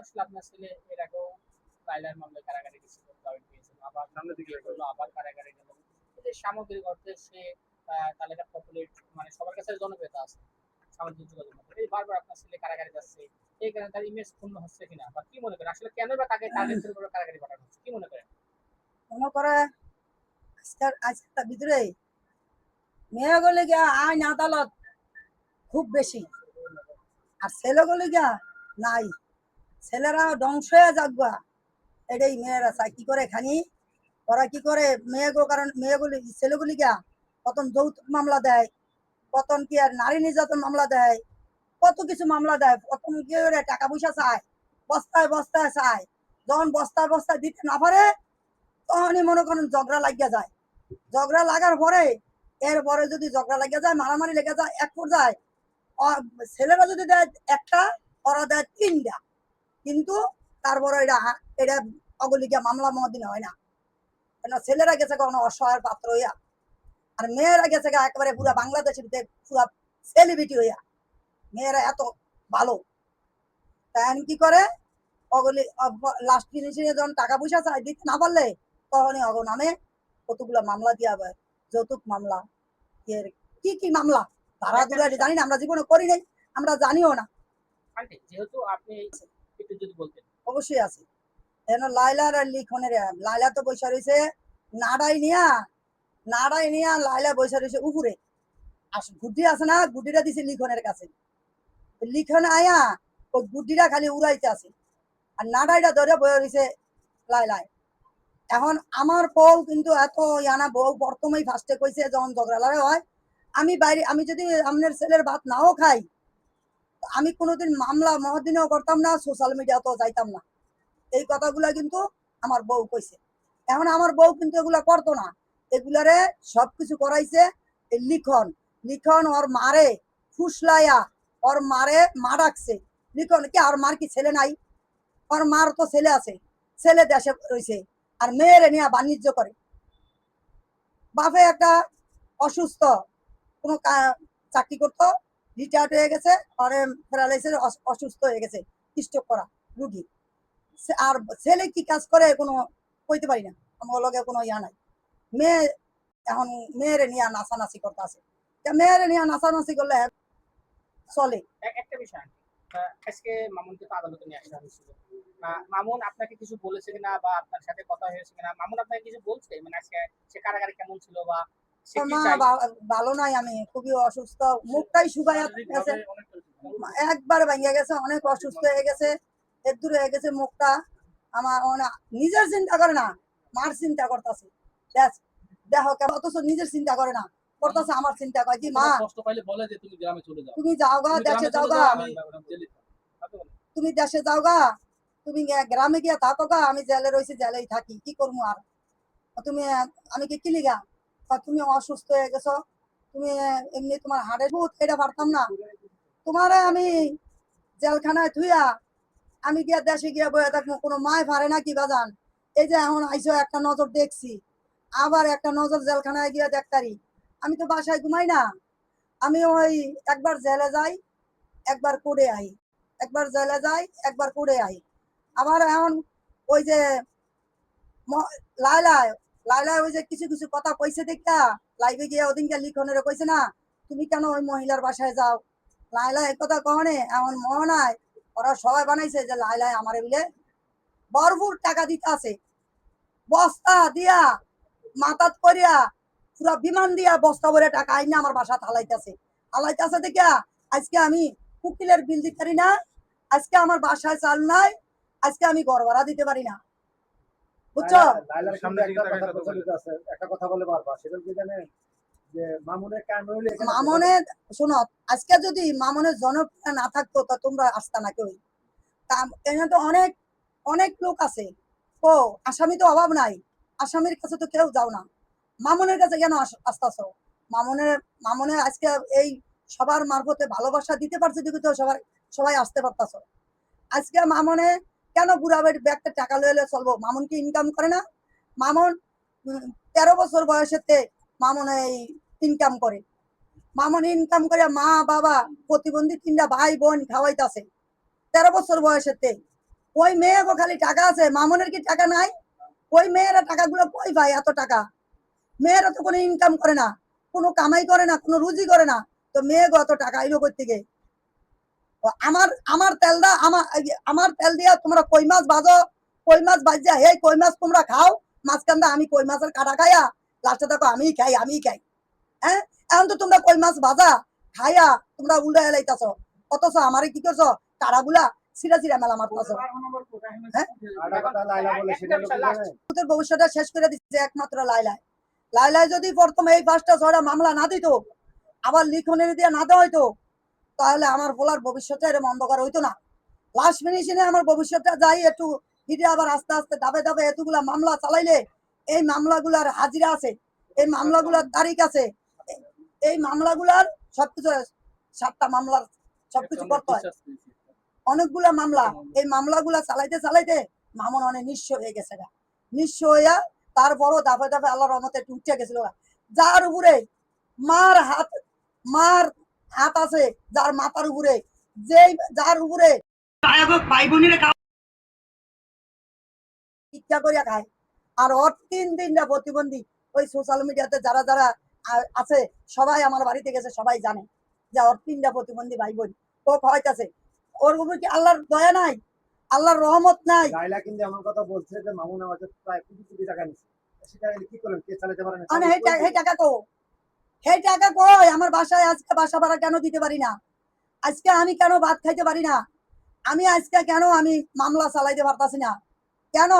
আসলে আপনার ছেলে এর আগেও লাইলার মামলায় কারাগারে গেছিল, জামিন পেয়েছিল, আবার সামনের দিকে করলো, আবার কারাগারে গেল। এই যে সামগ্রিক অর্থে সে তাহলে একটা পপুলার, মানে সবার কাছে জনপ্রিয়তা আছে সামাজিক যোগাযোগ মাধ্যমে। এই বারবার আপনার ছেলে কারাগারে যাচ্ছে, এই কারণে তার ইমেজ ক্ষুণ্ণ হচ্ছে কিনা, বা কি মনে করেন আসলে কেন বা তাকে টার্গেট করে কারাগারে পাঠানো হচ্ছে, কি মনে করেন? মনে করে আজকের ভিতরে মেয়েগুলি গিয়া আইন আদালত খুব বেশি, আর ছেলেগুলি গিয়া নাই। ছেলেরা ধ্বংস হয়ে যাকবা, এটাই মেয়েরা চায়। কি করে খানি ওরা কি করে মেয়েগো, কারণ মেয়েগুলি ছেলেগুলি গিয়া কতন যৌতুক মামলা দেয়, কতন কি আর নারী নির্যাতন মামলা দেয়, কত কিছু মামলা দেয়, কতন কি করে টাকা পয়সা চায়, বস্তায় বস্তায় চায়। যখন বস্তায় বস্তায় দিতে না পারে তখনই মনে করেন ঝগড়া লাগিয়া যায়। ঝগড়া লাগার পরে এরপরে যদি ঝগড়া লাগিয়া যায়, মারামারি লেগে যায়, এক পর্যায়ে ছেলেরা যদি দেয় একটা, ওরা দেয় তিনটা। কিন্তু তারপরে এটা এটা অগলিকা মামলা মহদিন হয় না, কেন ছেলেরা গেছে কোনো অসহায়ের পাত্র হইয়া, আর মেয়েরা গেছে একেবারে পুরা বাংলাদেশের পুরা সেলিব্রিটি হইয়া। মেয়েরা এত ভালো, তাই কি করে অগলি লাস্ট ফিনিশিং এ যখন টাকা পয়সা চাই দিতে না পারলে তখনই অগ নামে কতগুলো মামলা দিয়া হয়। যৌতুক মামলা, এর কি কি মামলা ধারা দুরা জানি না, আমরা জীবনে করি নাই, আমরা জানিও না। যেহেতু আপনি একটু যদি বলতেন। অবশ্যই আছে। এখন লাইলার আর লিখনের, লাইলা তো বৈশা রয়েছে নাড়াই নিয়া, নাড়াই নিয়া লাইলা বৈশা রয়েছে উপরে। আর গুড্ডি আছে না, গুড্ডিটা দিছে লিখনের কাছে। লিখন আয়া ওই গুড্ডিটা খালি উড়াইতে আছে, আর নাড়াইটা ধরে বয়ে রয়েছে লাইলায়। এখন আমার বউ কিন্তু এত ইয়ানা বউ প্রথমেই ফার্স্টে কইছে যখন ঝগড়া লড়াই হয়, আমি বাইরে, আমি যদি আপনার ছেলের ভাত নাও খাই, আমি কোনোদিন মামলা মহাদিনেও করতাম না, সোশ্যাল মিডিয়াতেও যাইতাম না। এই কথাগুলা কিন্তু আমার বউ কইছে। এখন আমার বউ কিন্তু এগুলা করতো না, এগুলারে সবকিছু করাইছে লিখন। লিখন ওর মারে ফুসলাইয়া, ওর মারে মা ডাকছে। লিখন কি আর মার কি ছেলে নাই? ওর মার তো ছেলে আছে, ছেলে দেশে রয়েছে, আর মেয়েরে নিয়ে বাণিজ্য করে। বাপে একটা অসুস্থ, কোনো চাকরি করতো, রিটায়ার্ড হয়ে গেছে, আর প্যারালাইসিস, অসুস্থ হয়ে গেছে, স্ট্রোক করা রুগী। আর ছেলে কি কাজ করে কোনো কইতে পারি না, আমার লগে কোনো ইয়া নাই। মেয়ে এখন মেয়েরে নিয়ে নাচানাচি করতে আছে, মেয়েরে নিয়ে নাচানাচি করলে চলে। একটা বিষয় আজকে মামুনকে তো আদালতে নিয়ে আসা হয়েছিল, মামুন আপনাকে কিছু বলেছে কিনা, বা আপনার সাথে কথা হয়েছে কিনা? মামুন আপনাকে কিছু বলছে, মানে আজকে সে কারাগারে কেমন ছিল, বা সে কি চাই? ভালো নাই, আমি খুবই অসুস্থ, মুখটাই শুকাইয়া গেছে, একবার ভাঙিয়া গেছে, অনেক অসুস্থ হয়ে গেছে, এর দূর হয়ে গেছে মুখটা। আমার নিজের চিন্তা করে না, মার চিন্তা করতেছে। দেখো কেন, অথচ নিজের চিন্তা করে না, করতেছে আমার চিন্তা। কয় কি মা কষ্ট পাইলে বলে যে তুমি গ্রামে চলে যাও, তুমি যাও গা, দেশে যাও গা, তুমি দেশে যাও গা, তুমি গ্রামে গিয়া থাকো গা, আমি জেলে রয়েছি, জেলেই থাকি, কি করবো আর। তুমি আমি কি কিলি গা, তুমি অসুস্থ হয়ে গেছো, তুমি এমনি তোমার হাড়ের ভূত, এটা পারতাম না তোমারে আমি জেলখানায় থুইয়া আমি গিয়া দেশে গিয়া বয়ে থাকবো, কোনো মায় পারে না কি বাজান। এই যে এখন আইসো একটা নজর দেখছি, আবার একটা নজর জেলখানায় গিয়া দেখতারি। আমি তো বাসায় ঘুমাই না, আমি ওই একবার জেলে যাই, একবার কোর্টে আই, একবার জেলে যাই, একবার কোর্টে আই। আবার এখন ওই যে লাইলায় লাইলায় ওই যে কিছু কিছু কথা কইছে দেখা লাইভে গিয়ে ওদিনকে লিখনের কইছে না, তুমি কেন ওই মহিলার বাসায় যাও। লাইলা এক কথা কহনে এমন মহনায় ওরা সবাই বানাইছে যে লাইলায় আমার বিলে ভরপুর টাকা দিতে আছে, বস্তা দিয়া মাথাত করিয়া পুরা বিমান দিয়া বস্তা ভরে টাকা আইনা আমার বাসা হালাইতেছে। হালাইতেছে দেখা আজকে আমি উকিলের বিল দিতে পারি না, আজকে আমার বাসায় চাল নাই, আজকে আমি ঘর ভাড়া দিতে পারি না, বুঝছো। একটা কথা বলে বারবার, সেটা কি জানেন যে মামুনের কান হইলে মামনের শোনো, আজকে যদি মামনের জনপ্রিয় না থাকতো তা তোমরা আসতা না কেউ। এখানে তো অনেক অনেক লোক আছে, ও আসামি তো অভাব নাই, আসামির কাছে তো কেউ যাও না, মামনের কাছে কেন আসতেছ? মামনের মামনের আজকে এই সবার মারফতে ভালোবাসা দিতে পারছে, দিকে তো সবার সবাই আসতে পারতাছ। আজকে মামনে কেন বুড়া বাড়ির ব্যাগটা টাকা লইলে চলবো? মামুন কি ইনকাম করে না? মামুন 13 বছর বয়সেতে মামুন এই ইনকাম করে, মামুন ইনকাম করে মা বাবা প্রতিবন্ধী 3টা ভাই বোন খাওয়াইতেছে 13 বছর বয়সেতে। ওই মেয়েগো খালি টাকা আছে, মামুনের কি টাকা নাই? ওই মেয়েরা টাকাগুলো কই পায় এত টাকা? মেয়েরা তো কোনো ইনকাম করে না, কোনো কামাই করে না, কোনো রুজি করে না, তো মেয়েগো অত টাকা আইলো কই থেকে? আমার আমার তেলটা আমার তেল দিয়া তোমরা কই মাছ ভাজো, কই মাছ ভাজা হে কই মাছ তোমরা খাও, মাঝখানটা আমি কই মাছের কাটা খাইয়া লাস্টে দেখো আমিই খাই। হ্যাঁ, এখন তো তোমরা কই মাছ ভাজা খাইয়া তোমরা উল্টা এলাইতাছ, অথচ আমারে কি করছো? কারাগুলা সিরা মেলা মারতাছো। হ্যাঁ, লাইলা বলে সেটা লোকে জানে। তোদের ভবিষ্যৎটা শেষ করে দিচ্ছে একমাত্র লাইলাই যদি প্রথমে এই 5টা 6টা মামলা না দিত, আবার লিখনের দিয়ে না দেওয়া হইতো, তাহলে আমার বলার ভবিষ্যৎটা এরকম অন্ধকার হইতো না। লাস্ট ফিনিশিংয়ে আমার ভবিষ্যৎটা যাই একটু ফিরে আবার আস্তে আস্তে ধাপে এতগুলা মামলা চালাইলে, এই মামলাগুলার হাজিরা আছে, এই মামলাগুলার তারিখ আছে, এই মামলাগুলার সবকিছু 7টা মামলার সবকিছু করতে হয়, অনেকগুলা মামলা। এই মামলাগুলা চালাইতে মামুন অনেক নিঃস্ব হয়ে গেছে, নিঃস্ব হইয়া তারপরও ধাপে আল্লাহর রহমতে একটু উঠে গেছিল। যার উপরে মার হাত আছে, যার মাথার উপরে, যার উপরে ভাই বোনের ইচ্ছা করিয়া খায়, আর ওর 3 দিনটা প্রতিবন্ধী। ওই সোশ্যাল মিডিয়াতে যারা যারা আছে সবাই আমার বাড়িতে গেছে, সবাই জানে যে ওর 3টা প্রতিবন্ধী ভাই বোন, ও খাওয়াইতেছে। ওর উপরে কি আল্লাহর দয়া নাই, আল্লাহর রহমত নাই? লাইলা কিন্তু এমন কথা বলছে যে মামুন আমাদের প্রায় কোটি টাকা নিচ্ছে, সেটা কি করলেন? কে চালাতে পারেন? মানে সেই টাকা কই? আমার বাসায় আজকে বাসা ভাড়া কেন দিতে পারি না? আজকে আমি কেন ভাত খাইতে পারি না? আমি আজকে কেন আমি মামলা চালাইতে পারতাছি না? কেন?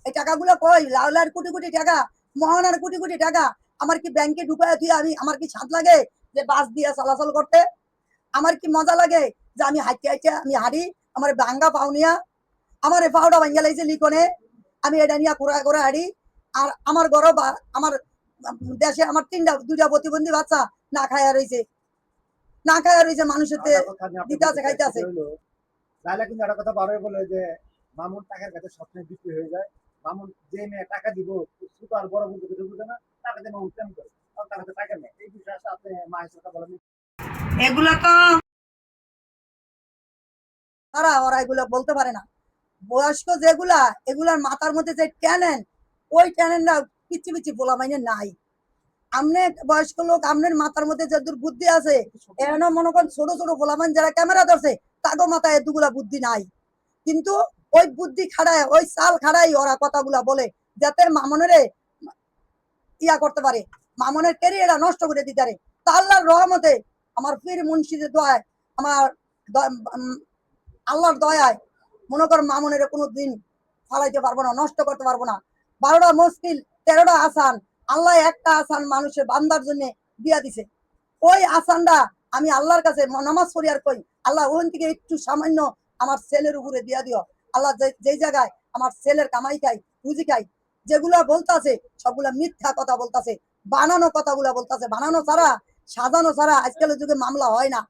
এই টাকাগুলো কই? লাউলার কোটি টাকা, মহানার কোটি টাকা আমার কি ব্যাংকে ঢুকায় দিয়ে আমার কি স্বাদ লাগে যে বাস দিয়ে চলাচল করতে? আমার কি মজা লাগে যে আমি হাইটে আমি হাঁড়ি, আমার ভাঙ্গা পাউনিয়া, আমার এই পাউডা ভাঙ্গা লাগছে লিখনে, আমি এটা নিয়ে ঘোরা হাঁড়ি, আর আমার গরব আমার দেশে আমার 2টা প্রতিবন্ধী বাচ্চা না খায়া রয়েছে, মানুষের দিতে আছে, খাইতে আছে। লাইলা কিন্তু একটা কথা বারবার বলে যে মামুন টাকার কাছে স্বপ্নে বিক্রি হয়ে যায়। মামুন যে মেয়ে টাকা দিব ছোট আর বড় বলতে কিছু বুঝে না, টাকা দিয়ে মামুন প্রেম করে, কারণ তার কাছে টাকা নেই। এই বিষয়ে আপনি মায়ের কথা বলেন। এগুলা তো ওরা এগুলো বলতে পারে না। বয়স্ক যেগুলা, এগুলার মাথার মধ্যে যে ট্যালেন্ট, ওই ট্যালেন্টটা পিচ্ছি বলা মাইনে নাই। আমনে বয়স্ক লোক, আমনের মাথার মধ্যে যে বুদ্ধি আছে, এখনো মনে করেন ছোট ফোলামান যারা ক্যামেরা ধরছে তাদের মাথায় এতগুলা বুদ্ধি নাই, কিন্তু ওই বুদ্ধি খাড়ায়, ওই চাল খাড়াই ওরা কথাগুলা বলে, যাতে মামুনের ইয়া করতে পারে, মামুনের ক্যারিয়ারটা নষ্ট করে দিতে পারে। তা আল্লাহর রহমতে, আমার পীর মুন্সিদের দোয়ায়, আমার আল্লাহর দয়ায় মনে কর মামুনের কোনো দিন ফালাইতে পারবো না, নষ্ট করতে পারবো না। 12টা মুশকিল 13টা আসান, আল্লাহ একটা আসান মানুষের বান্দার জন্য দিয়া দিছে। ওই আসানটা আমি আল্লাহর কাছে নামাজ পড়ি আর কই, আল্লাহ ওখান থেকে একটু সামান্য আমার ছেলের উপরে দিয়া দিও। আল্লাহ যেই জায়গায় আমার ছেলের কামাই খাই, রুজি খাই, যেগুলা বলতাছে সবগুলা মিথ্যা কথা বলতাছে, বানানো কথাগুলা বলতাছে, বানানো ছাড়া, সাজানো ছাড়া আজকালের যুগে মামলা হয় না।